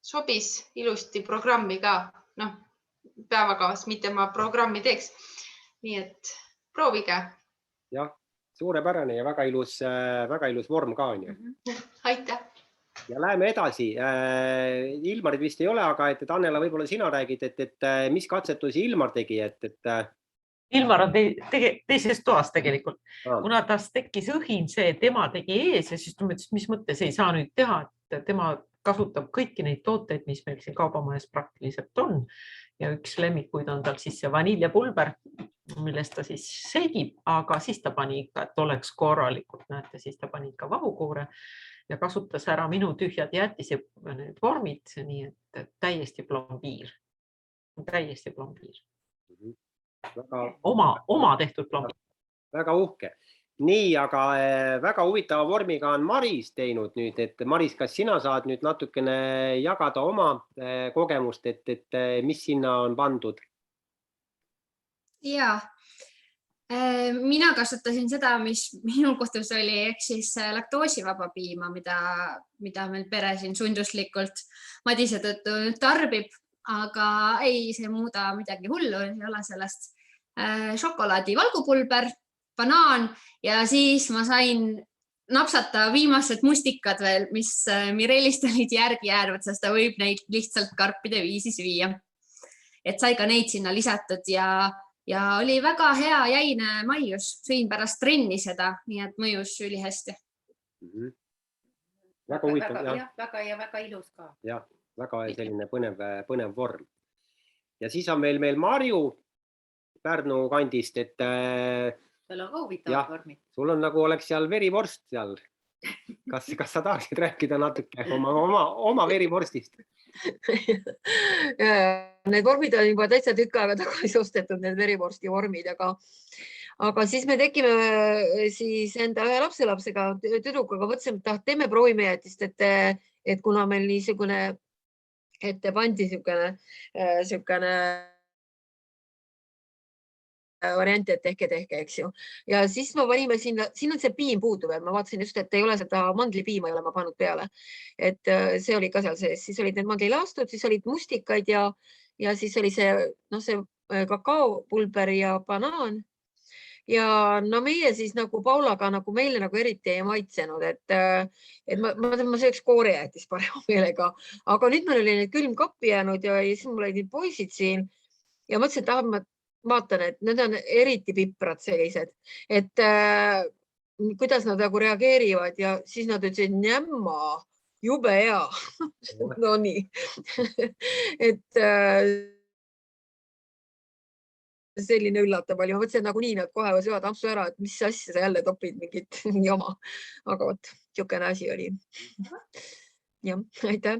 sobis ilusti programmi ka, noh, päevakavas, mitte ma programmi teeks. Nii et proovige. Jah, suurepärane ja väga ilus vorm ka on ju. Aitäh. Ja läheme edasi. Ilmarit vist ei ole, aga et Annela, võib-olla sina räägid, et mis katsetusi Ilmar tegi, Ilmar on teises toas tegelikult, kuna tas tekkis õhin see, tema tegi ees ja siis ta mõtles, mis mõttes ei saa nüüd teha, et tema kasutab kõiki neid tooteid, mis meil siin kaubamajas praktiliselt on. Ja üks lemmikuid on tal siis see vaniljapulber, millest ta siis seegib, aga siis ta pani ikka, et oleks korralikult, näete, siis ta pani ikka vahukuure ja kasutas ära minu tühjad jäätise need vormid, nii et täiesti plombiir. Täiesti plombiir. Oma tehtud plombiir. Väga uhke. Nii, aga väga huvitava vormiga on Maris teinud nüüd, et Maris, kas sina saad nüüd natukene jagada oma kogemust, et mis sinna on pandud? Jaa, mina kasutasin seda, mis minul kodus oli, ehk siis laktoosivaba piima, mida meil pere siin sunduslikult Madise tõttu tarbib, aga ei, see muuda midagi hullu, ei ole sellest šokolaadi valgupulber, banaan ja siis ma sain napsata viimased mustikad veel, mis Mirellist olid järgi jäänud, sest ta võib neid lihtsalt karpide viisis viia. Et sai ka neid sinna lisatud ja oli väga hea jäine maius. Sõin pärast trenni seda, nii et mõjus üli hästi. Väga huvitav. Väga ilus ka. Jah, väga selline põnev vorm. Ja siis on meil Marju Pärnu kandist, et Tal on ka huvitavad vormid. Sul on nagu oleks seal verivorst seal. Kas sa tahaksid rääkida natuke oma verivorstist? Need vormid on juba täitsa tükk aega tagasi ostetud, need verivorsti vormid, aga siis me tegime siis enda ühe lapselapsega tüdrukuga, mõtlesime, et teeme proovime jäätist, et kuna meil niisugune ette pandi niisugune variant, et tehke, eks ju. Ja siis ma panime sinna on see piim puudu veel. Ma vaatasin just, et ei ole seda mandlipiima ei ole ma pannud peale. Et see oli ka seal sees. Siis olid need mandlilaastud, siis olid mustikaid ja siis oli see kakaopulber ja banaan. Ja no meie siis nagu Paulaga meile eriti ei maitsenud, et ma sööks koorejäätis parema meelega. Aga nüüd meil oli need külmkappi jäänud ja siis mul olid poisid siin ja mõtlesin, et vaatan, et need on eriti piprad sellised, et kuidas nad nagu reageerivad ja siis nad ütlesid, njämma, jube hea. No nii. Et selline üllatab oli. Ma mõtlesin, nagu nii nad kohe söövad ampsu ära, et mis asja sa jälle topid mingit jama. Aga võt, niisugune asi oli. Jah, aitäh.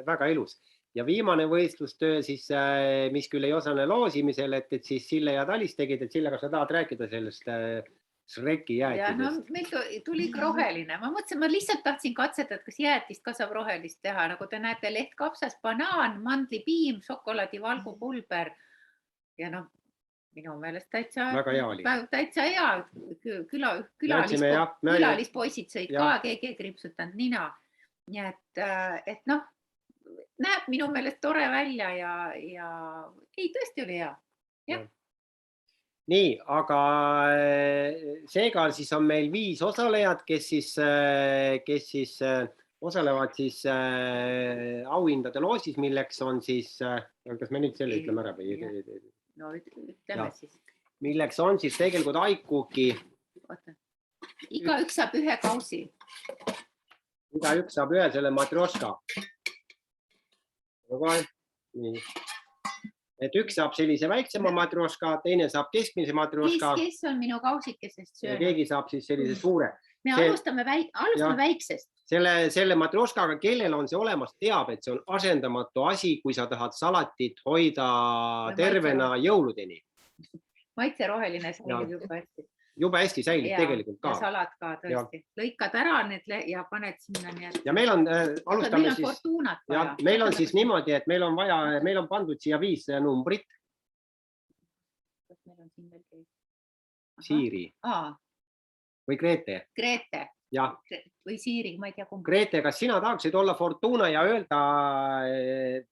Väga ilus. Ja viimane võistlustöö, siis, mis küll ei osane loosimisel, et siis Sille ja Talis tegid, et Sille, kas sa tahad rääkida sellest Shreki jäätisest? Meil tuli roheline. Ma mõtlesin, ma lihtsalt tahtsin katsetada, kas jäätist ka saab rohelist teha. Nagu te näete, lehtkapsas, banaan, mandlipiim, šokolaadi, valgupulber. Ja minu meelest täitsa hea. Külalispoisid sõid ka, keegi ei kriipsutanud nina. Nii et näeb minu meelest tore välja ja ei, tõesti oli hea. Ja. Nii, aga seega siis on meil 5 osalejat, kes siis osalevad siis auhindade loosis, milleks on siis, kas me nüüd selle ütleme ära või? No ütleme siis. Milleks on siis tegelikult Aikuki. Igaüks saab ühe kausi. Igaüks saab ühe selle matrjoška. Nii. Et üks saab sellise väiksema matrjoška, teine saab keskmise matrjoška. Kes on minu kausikesest söönud? Ja keegi saab siis sellise suure. Me alustame väiksest. Selle matrjoškaga, kellel on see olemas, teab, et see on asendamatu asi, kui sa tahad salatit hoida tervena jõuludeni. Maitse roheline säilib juba hästi säilib tegelikult ka. Ja salat ka tõesti. Lõikad ära need ja paned sinna nii. Ja meil on, alustame siis, meil on siis niimoodi, et meil on pandud siia 5 numbrit. Siiri. Või Grete. jah. Või Siiri, ma ei tea kumb. Grete, kas sina tahaksid olla Fortuna ja öelda,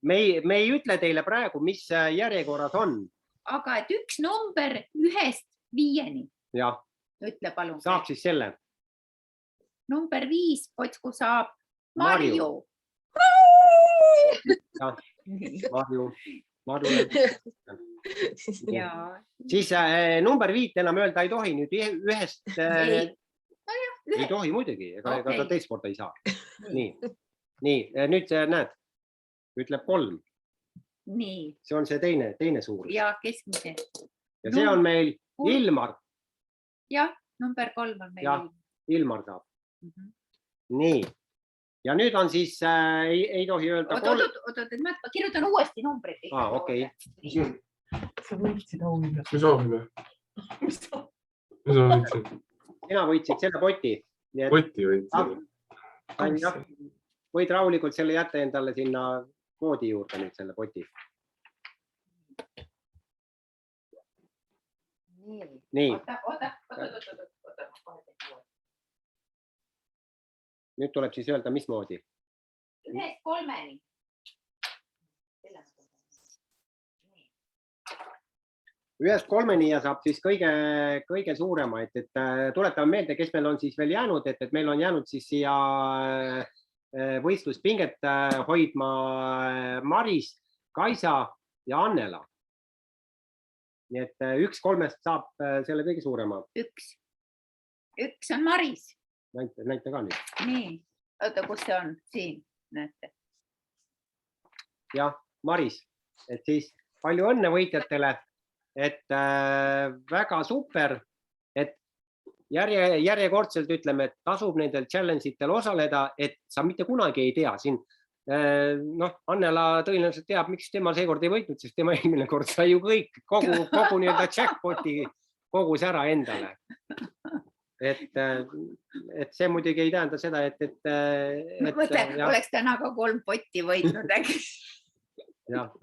me ei ütle teile praegu, mis järjekorras on. Aga et üks number 1-5. Jah, Ütle palun. saab siis selle. Number 5 Potsku saab Marju. Marju. Siis number 5 enam öelda ei tohi nüüd ühest. Ei tohi muidugi, ega ta teist korda ei saa. Nii, nüüd näed, ütleb 3. Nii. See on see teine suurus. Ja keskmise. Ja see on meil Ilmar. Jah, number 3 on meil. Jah, Ilmar saab. Nii. Ja nüüd on siis, ei tohi öelda... Oot, ma kirjutan uuesti numbrid. Okei. Sa võitsid auhinna. Mis auhinna? Mis sa võitsid? Sina võitsid selle poti. Poti võitsid. Võid rahulikult selle jätta endale sinna koodi juurde nüüd selle poti. Nii. Oota. Nüüd tuleb siis öelda, mismoodi. 1-3. 1-3 ja saab siis kõige suurema, et tuletame meelde, kes meil on siis veel jäänud, et meil on jäänud siis siia võistluspinget hoidma Maris, Kaisa ja Annela. Nii et 1-3 saab selle kõige suurema. 1 on Maris. Näite ka nüüd. Nii, oota, kus see on? Siin, näete. Jah, Maris, et siis palju õnne võitjatele, et väga super, et järjekordselt ütleme, et tasub nendel challenge-itel osaleda, et sa mitte kunagi ei tea siin. Annela tõenäoliselt teab, miks tema seekord ei võitnud, sest tema eelmine kord sai ju kõik, kogu nii-öelda jackpoti kogus ära endale. Et see muidugi ei tähenda seda, et oleks täna ka 3 potti võitnud. Jah.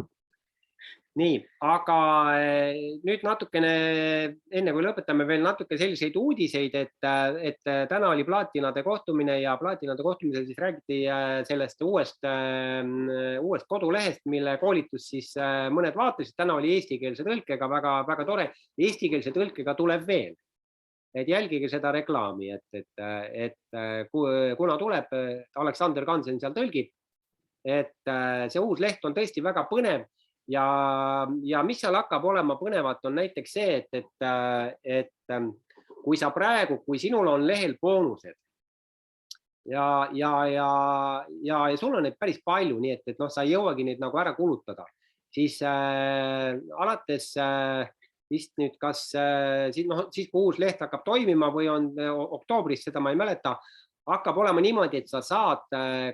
Nii, aga nüüd natukene, enne kui lõpetame veel natuke selliseid uudiseid, et täna oli plaatinade kohtumine ja plaatinade kohtumisel siis räägiti sellest uuest kodulehest, mille koolitus siis mõned vaatasid. Täna oli eestikeelse tõlkega, väga tore. Eestikeelse tõlkega tuleb veel. Et jälgige seda reklaami, et kuna tuleb, Aleksander Kansen seal tõlgib, et see uus leht on tõesti väga põnev ja mis seal hakkab olema põnevat on näiteks see, et kui sa praegu, kui sinul on lehel boonused ja sul on neid päris palju, nii et sa ei jõuagi neid nagu ära kulutada, siis alates vist nüüd kas siis kui uus leht hakkab toimima või on oktoobris, seda ma ei mäleta, hakkab olema niimoodi, et sa saad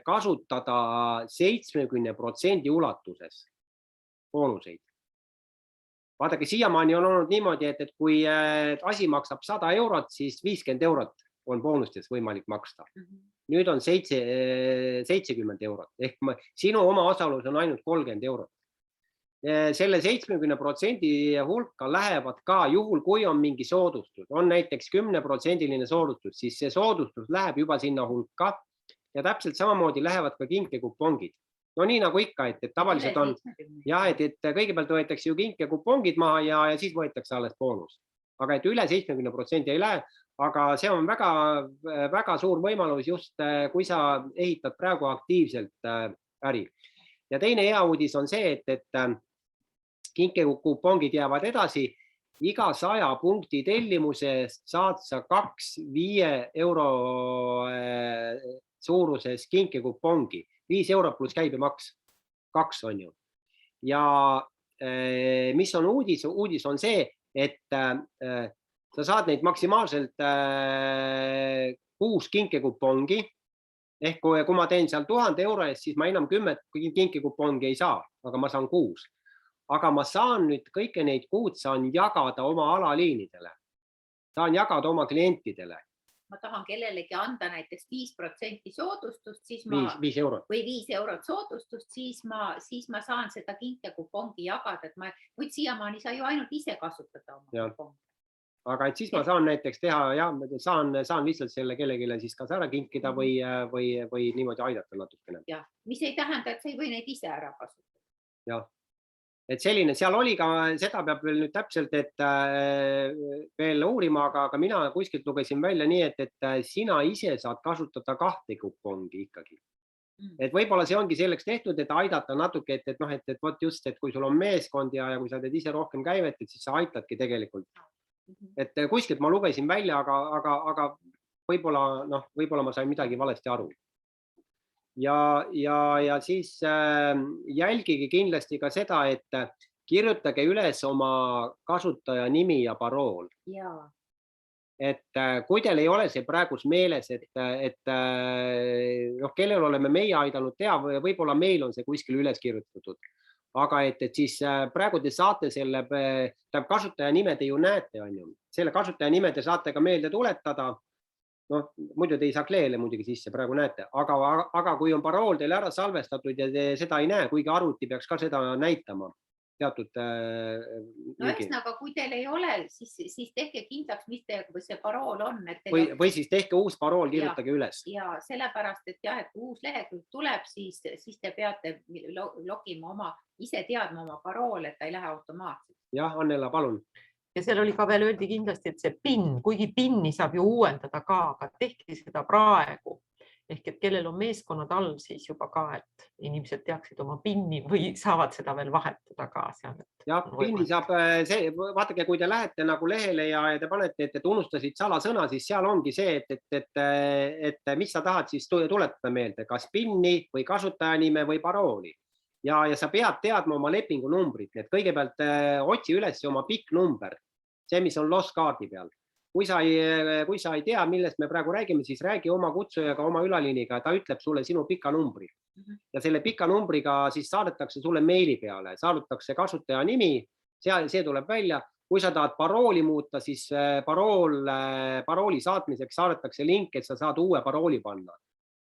kasutada 70% ulatuses boonuseid. Vaadake, siiamaani on olnud niimoodi, et kui asi maksab 100 eurot, siis 50 eurot on boonustes võimalik maksta. Nüüd on 70 eurot, ehk sinu oma osalus on ainult 30 eurot. Selle 70% hulka lähevad ka juhul, kui on mingi soodustus, on näiteks 10% soodustus, siis see soodustus läheb juba sinna hulka ja täpselt samamoodi lähevad ka kinkekupongid. No nii nagu ikka, et tavaliselt on, et kõigepealt võetakse ju kinkekupongid maha ja siis võetakse alles boonus. Aga et üle 70% ei lähe, aga see on väga suur võimalus just, kui sa ehitad praegu aktiivselt äri. Ja teine hea uudis on see, et kinkekupongid jäävad edasi. Iga 100 punkti tellimusest saad sa 2 5 euro suuruses kinkekupongi. 5 eurot pluss käibemaks. 2 on ju. Ja mis on uudis? Uudis on see, et sa saad neid maksimaalselt 6 kinkekupongi. Ehk kui ma teen seal 1000 euro eest, siis ma enam 10 kinkekupongi ei saa, aga ma saan 6. Aga ma saan nüüd kõike neid 6 saan jagada oma alaliinidele. Saan jagada oma klientidele. Ma tahan kellelegi anda näiteks 5% soodustust, siis 5 eurot. Või 5 eurot soodustust, siis ma saan seda kinkekupongi jagada. Et siiamaani sa ju ainult ise kasutada oma kupongi. aga et siis ma saan näiteks teha ja saan lihtsalt selle kellelegi siis kas ära kinkida või niimoodi aidata natukene. Ja, mis ei tähenda, et sa ei või neid ise ära kasutada. Jah. Et selline, seal oli ka, seda peab veel nüüd täpselt, et veel uurima, aga mina kuskilt lugesin välja nii, et sina ise saad kasutada 2 kupongi ikkagi. Et võib-olla see ongi selleks tehtud, et aidata natuke, et võt just, et kui sul on meeskond ja kui sa teed ise rohkem käivet, et siis sa aitadki tegelikult. Et kuskilt ma lugesin välja, aga võib-olla ma sain midagi valesti aru. Ja siis jälgige kindlasti ka seda, et kirjutage üles oma kasutaja nimi ja parool. Jaa. Et kui teil ei ole see praegus meeles, et kellel oleme meie aidanud teha, võib-olla meil on see kuskil üles kirjutatud. Aga et siis praegu te saate selle, kasutaja nime te ju näete, on ju. Selle kasutaja nime te saate ka meelde tuletada. Muidu te ei saa kleele muidugi sisse, praegu näete. Aga kui on parool teil ära salvestatud ja te seda ei näe, kuigi arvuti peaks ka seda näitama. Teatud ühesõnaga, kui teil ei ole, siis tehke kindlaks, mis see parool on. Või siis tehke uus parool, kirjutage üles. Ja sellepärast, et jah, et kui uus lehekülg tuleb, siis te peate logima ise teadma oma parool, et ta ei lähe automaatselt. Jah, Annela, palun. Ja seal oli ka veel öeldi kindlasti, et see PIN, kuigi PIN-i saab ju uuendada ka, aga tehke seda praegu. Ehk et kellel on meeskonnad all, siis juba ka, et inimesed teaksid oma PIN-i või saavad seda veel vahetada ka seal. Ja PIN-i saab, vaadake, kui te lähete nagu lehele ja te panete, et unustasid salasõna, siis seal ongi see, et mis sa tahad siis tuletada meelde, kas PIN-i või kasutajanime või parooli. Ja sa pead teadma oma lepingu numbrit, et kõigepealt otsi üles oma pikk number, see, mis on lost kaardi peal. Kui sa ei tea, millest me praegu räägime, siis räägi oma kutsujaga, oma ülaliniga, ta ütleb sulle sinu pika numbri. Ja selle pika numbriga siis saadetakse sulle meili peale, saadetakse kasutaja nimi, see tuleb välja. Kui sa tahad parooli muuta, siis parooli saatmiseks saadetakse link, et sa saad uue parooli panna.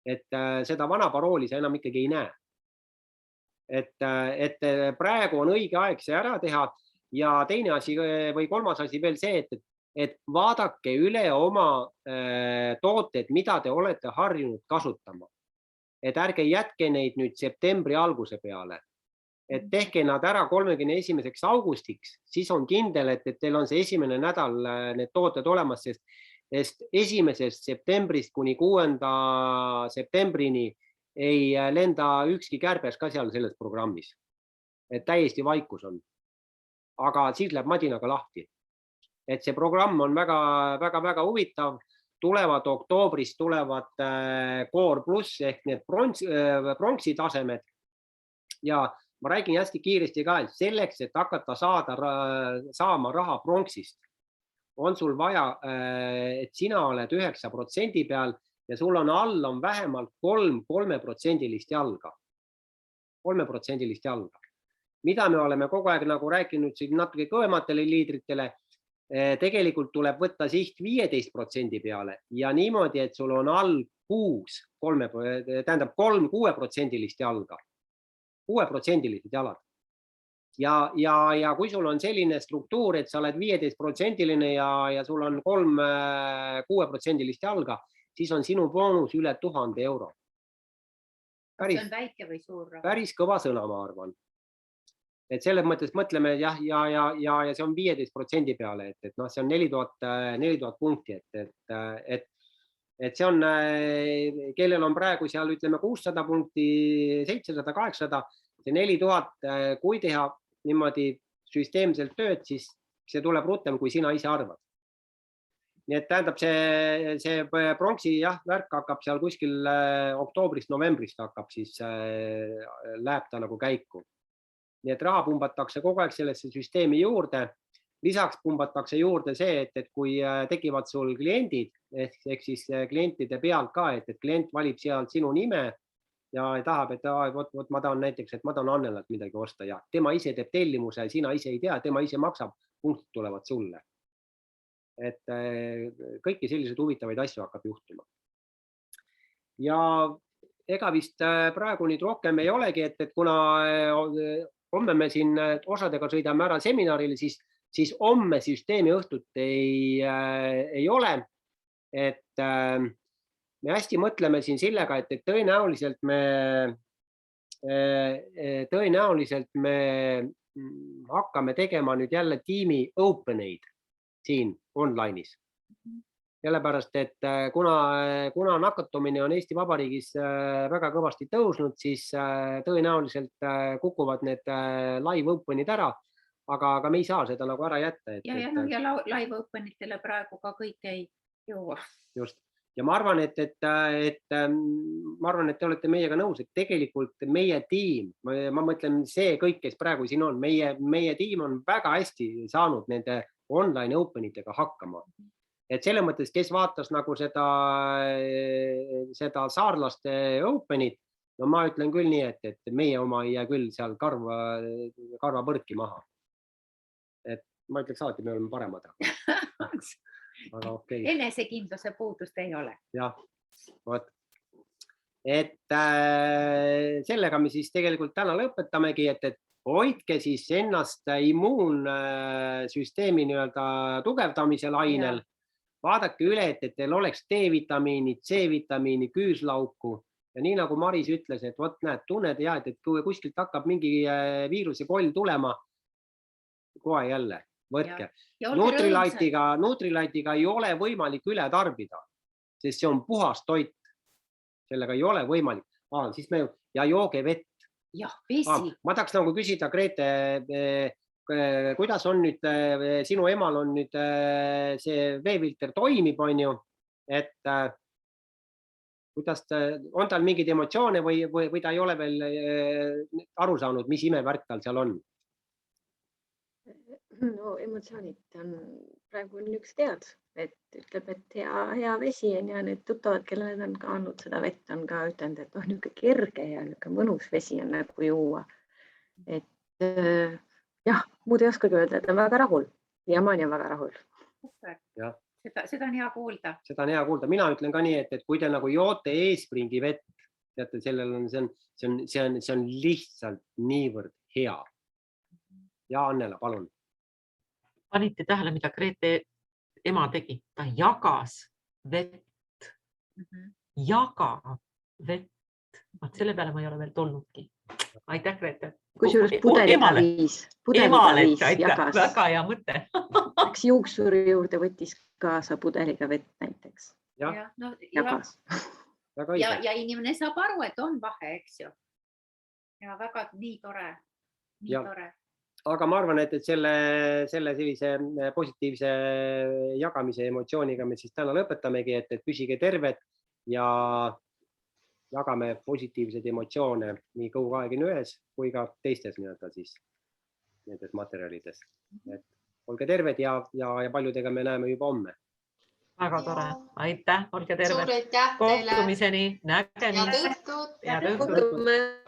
Et seda vana parooli sa enam ikkagi ei näe. Et praegu on õige aeg see ära teha ja teine asi või kolmas asi veel see, et vaadake üle oma tooted, mida te olete harjunud kasutama. Et ärge jätke neid nüüd septembri alguse peale. Et tehke nad ära 31. augustiks, siis on kindel, et teil on see esimene nädal need tooted olemas, sest 1. septembrist kuni 6. septembrini ei lenda ükski kärbes ka seal selles programmis. Et täiesti vaikus on. Aga siis läheb madinaga lahti. Et see programm on väga huvitav. Tulevad oktoobris tulevad Core Plus ehk need pronksi tasemed. Ja ma räägin hästi kiiresti ka, et selleks, et hakata saama raha pronksist, on sul vaja, et sina oled 9% peal ja sul on all on vähemalt 3% jalga. 3% jalga. Mida me oleme kogu aeg nagu rääkinud siin natuke kõvematele liidritele, tegelikult tuleb võtta siht 15% peale ja niimoodi, et sul on all 6% jalga. 6% jalad. Ja kui sul on selline struktuur, et sa oled 15% ja sul on 6% jalga, siis on sinu boonus üle 1000 euro. See on väike või suur raha? Päris kõva sõna, ma arvan. Et selles mõttes mõtleme ja see on 15% peale, et see on 4000 punkti, et see on, kellel on praegu seal ütleme 600 punkti, 700, 800, see 4000, kui teha niimoodi süsteemselt tööd, siis see tuleb rutem, kui sina ise arvad. Nii et tähendab, see pronksi värk hakkab seal kuskil oktoobrist, novembrist hakkab, siis läheb ta nagu käiku. Nii et raha pumbatakse kogu aeg sellesse süsteemi juurde. Lisaks pumbatakse juurde see, et kui tekivad sul kliendid, ehk siis klientide pealt ka, et klient valib seal sinu nime ja tahab, et ma tahan näiteks, et ma tahan Annelalt midagi osta ja tema ise teeb tellimuse, sina ise ei tea, tema ise maksab, punktid tulevad sulle. Et kõiki selliseid huvitavaid asju hakkab juhtuma. Ja ega vist praegu nüüd rohkem ei olegi, et kuna homme me siin osadega sõidame ära seminarile, siis siis homme süsteemi õhtut ei ole. Et me hästi mõtleme siin sellega, et tõenäoliselt me hakkame tegema nüüd jälle tiimi openeid siin online'is. Sellepärast, et kuna nakatumine on Eesti Vabariigis väga kõvasti tõusnud, siis tõenäoliselt kukuvad need live open'id ära, aga me ei saa seda nagu ära jätta. Ja live open'itele praegu ka kõik ei jõua. Just. Ja ma arvan, et te olete meiega nõus, et tegelikult meie tiim, ma mõtlen see kõik, kes praegu siin on, meie tiim on väga hästi saanud nende online open'itega hakkama. Et selle mõttes, kes vaatas nagu seda saarlaste open'it, no ma ütlen küll nii, et meie oma ei jää küll seal karva põrdki maha. Et ma ütleks alati, me oleme paremad. Aga okei. Enesekindluse puudust ei ole. Jah, võt. Et sellega me siis tegelikult täna lõpetamegi, et hoidke siis ennast immuunsüsteemi tugevdamisel ainel. Vaadake üle, et teil oleks D-vitamiini, C-vitamiini, küüslauku. Ja nii nagu Maris ütles, et võt näed, tunned ja, et kui kuskilt hakkab mingi viiruse koll tulema, kohe jälle, võtke. Nutrilitiga ei ole võimalik üle tarbida, sest see on puhas toit. Sellega ei ole võimalik. Ja jooge vett. Jah, vesi. Ma tahaks nagu küsida, Grete, kuidas on nüüd, sinu emal on nüüd see veefilter toimib, on ju, et kuidas on tal mingid emotsioone või ta ei ole veel aru saanud, mis imevärk tal seal on? No emotsioonid on praegu üks tead, et ütleb, et hea vesi on ja need tuttavad, kellele on ka andnud seda vett, on ka ütelnud, et on niisugune kerge ja niisugune mõnus vesi on nagu juua. Et jah, muud ei oskagi öelda, et on väga rahul. Siiamaani on väga rahul. Ja. Seda on hea kuulda. Seda on hea kuulda. Mina ütlen ka nii, et kui te nagu joote E-Springi vett, teate, sellel on, see on lihtsalt niivõrd hea. Ja Annela, palun. Panite tähele, mida Grete ema tegi? Ta jagas vett. Jaga vett. Selle peale ma ei ole veel tulnudki. Aitäh, Grete. Kusjuures pudeliga viis jagas. Väga hea mõte. Läks juuksuri juurde, võttis kaasa pudeliga vett näiteks. Jagas. Ja inimene saab aru, et on vahe, eks ju. Ja väga nii tore. Aga ma arvan, et selle sellise positiivse jagamise emotsiooniga me siis täna lõpetamegi, et püsige terved ja jagame positiivseid emotsioone nii Go21 kui ka teistes siis nendes materjalides. Et olge terved ja paljudega me näeme juba homme. Väga tore. Aitäh, olge terved. Suur aitäh teile. Kohtumiseni, nägemist. Ja õhtut.